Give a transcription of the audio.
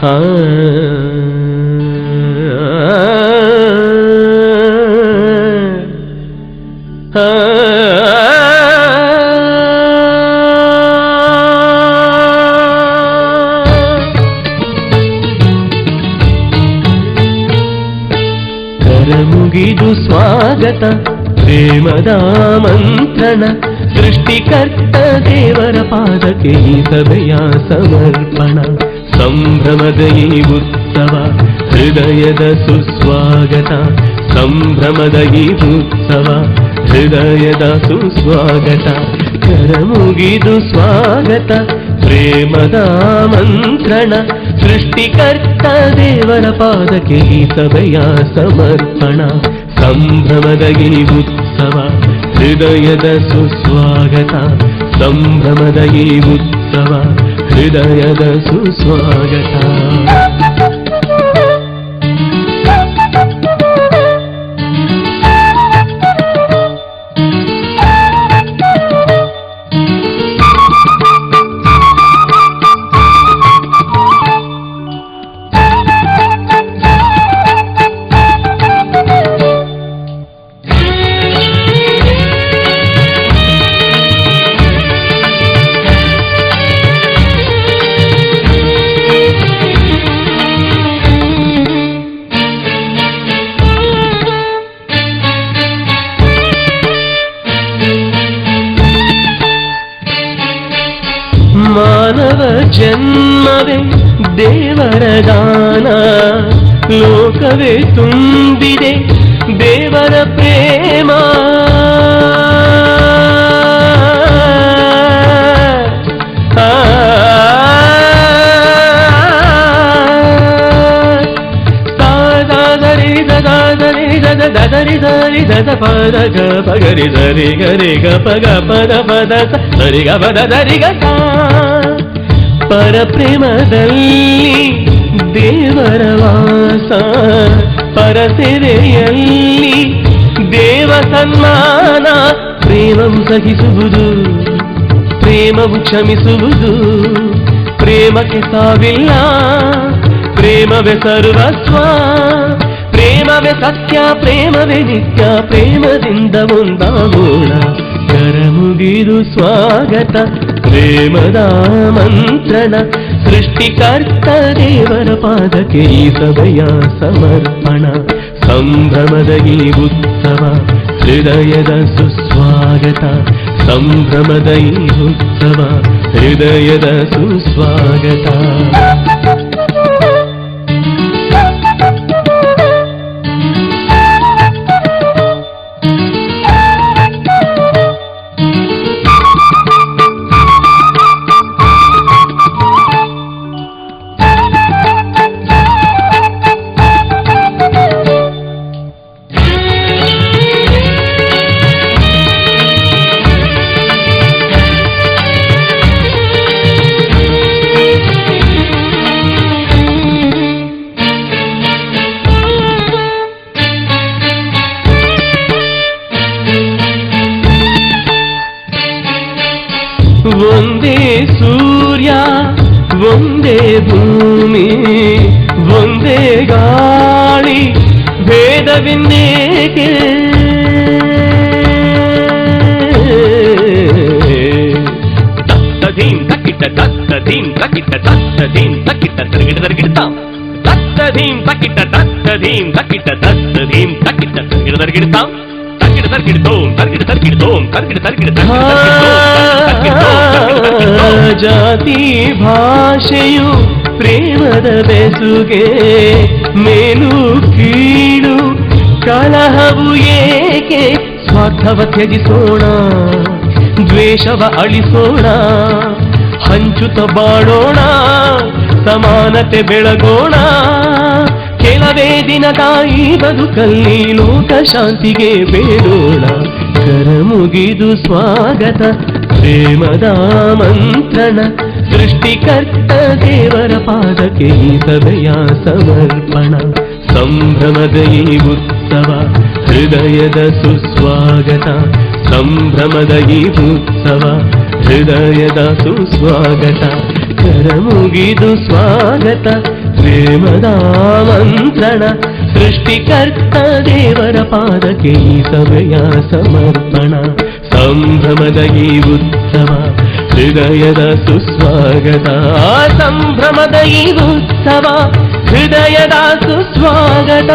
ಆ ಕರಮುಗಿದು ಸ್ವಾಗತ ಪ್ರೇಮದ ಮಂತ್ರಣ ಸೃಷ್ಟಿಕರ್ತ ದೇವರ ಪಾದಕ್ಕೆ ಈ ಸಭೆಯ ಸಮರ್ಪಣ ಸಂಭ್ರಮದ ಈ ಉತ್ಸವ ಹೃದಯದ ಸುಸ್ವಾಗತ ಸಂಭ್ರಮದ ಈ ಉತ್ಸವ ಹೃದಯದ ಸುಸ್ವಾಗತ ಕರಮುಗಿದು ಸ್ವಾಗತ ಪ್ರೇಮದ ಮಂತ್ರಣ ಸೃಷ್ಟಿಕರ್ತ ದೇವರ ಪಾದಕ್ಕೆ ಈ ಸಭೆಯ ಸಮರ್ಪಣ ಸಂಭ್ರಮದ ಈ ಉತ್ಸವ ಹೃದಯದ ಸುಸ್ವಾಗತ ಸಂಭ್ರಮದ ಈ ಉತ್ಸವ ಹೃದಯದ ಸುಸ್ವಾಗತ ಮಾನವ ಜನ್ಮವೇ ದೇವರ ದಾನ ಲೋಕವೇ ತುಂಬಿದೆ ದೇವರ ಪ್ರೇಮ ದದರಿ ದರಿ ದದ ಪದ ಗ ಪಗರಿ ದರಿ ಗರಿ ಗ ಪಗ ಪದ ಪದ ಸರಿ ಗ ಪದ ದರಿ ಗ ಪರಪ್ರೇಮದಲ್ಲಿ ದೇವರ ವಾಸ ಪರಸೆರೆಯಲ್ಲಿ ದೇವ ಸನ್ಮಾನ ಪ್ರೇಮವು ಸಹಿಸುವುದು ಪ್ರೇಮವು ಕ್ಷಮಿಸುವುದು ಪ್ರೇಮಕ್ಕೆ ಸಾವಿಲ್ಲ ಪ್ರೇಮವೇ ಸರ್ವಸ್ವ ಪ್ರೇಮವೇ ಸತ್ಯ ಪ್ರೇಮವೇ ನಿತ್ಯ ಪ್ರೇಮದಿಂದ ಒಂದಾಗೋಣ ಕರಮುಗಿದು ಸ್ವಾಗತ ಪ್ರೇಮದ ಮಂತ್ರಣ ಸೃಷ್ಟಿಕರ್ತ ದೇವರ ಪಾದಕ್ಕೆ ಈ ಸಭೆಯ ಸಮರ್ಪಣ ಸಂಭ್ರಮದ ಈ ಉತ್ಸವ ಹೃದಯದ ಸುಸ್ವಾಗತ ಸಂಭ್ರಮದ ಈ ಉತ್ಸವ ಹೃದಯದ ಸುಸ್ವಾಗತ ಒಂದೇ ಸೂರ್ಯ ಒಂದೇ ಭೂಮಿ ಒಂದೇ ಗಾಳಿ ಭೇದವಿನ್ನೇಕೆ ತತ್ತದೀಂ ತಕ್ಕಿಟ್ಟ ತತ್ತದೀಂ ತಕ್ಕಿಟ್ಟ ತತ್ತದೀಂ ತಕ್ಕಿಟ್ಟ ತರಗಿಡ ತರಗಿಡ್ತಾಂ ತತ್ತದೀಂ ತಕ್ಕಿಟ್ಟ ತತ್ತದೀಂ ತಕ್ಕಿಟ್ಟ ತತ್ತದೀಂ ತಕ್ಕಿಟ್ಟ ತರಗಿಡ ತರಗಿಡ್ತಾಂ ಜಾತಿ ಭಾಷೆಯು ಪ್ರೇಮದ ಬೆಸುಗೆ ಮೇಲು ಕೀಳು ಕಲಹವು ಏಕೆ ಸ್ವಾರ್ಥವ ತ್ಯಜಿಸೋಣ ದ್ವೇಷವ ಅಳಿಸೋಣ ಹಂಚುತ್ತ ಬಾಳೋಣ ಸಮಾನತೆ ಬೆಳಗೋಣ ಕೆಲವೇ ದಿನದ ಈ ಬದುಕಲ್ಲಿ ಲೋಕ ಶಾಂತಿಗೆ ಬೇಡೋಣ ಕರಮುಗಿದು ಸ್ವಾಗತ ಪ್ರೇಮದ ಮಂತ್ರಣ ಸೃಷ್ಟಿಕರ್ತ ದೇವರ ಪಾದಕ್ಕೆ ಈ ಸಭೆಯ ಸಮರ್ಪಣ ಸಂಭ್ರಮದ ಈ ಉತ್ಸವ ಹೃದಯದ ಸುಸ್ವಾಗತ ಸಂಭ್ರಮದ ಈ ಉತ್ಸವ ಹೃದಯದ ಸುಸ್ವಾಗತ ಕರಮುಗಿದು ಸ್ವಾಗತ ಪ್ರೇಮದ ಮಂತ್ರಣ ಸೃಷ್ಟಿಕರ್ತ ದೇವರ ಪಾದಕ್ಕೆ ಈ ಸಮಯ ಸಮರ್ಪಣ. ಸಂಭ್ರಮದ ಈ ಉತ್ಸವ ಹೃದಯದ ಸುಸ್ವಾಗತ, ಸಂಭ್ರಮದ ಈ ಉತ್ಸವ ಹೃದಯದ ಸುಸ್ವಾಗತ.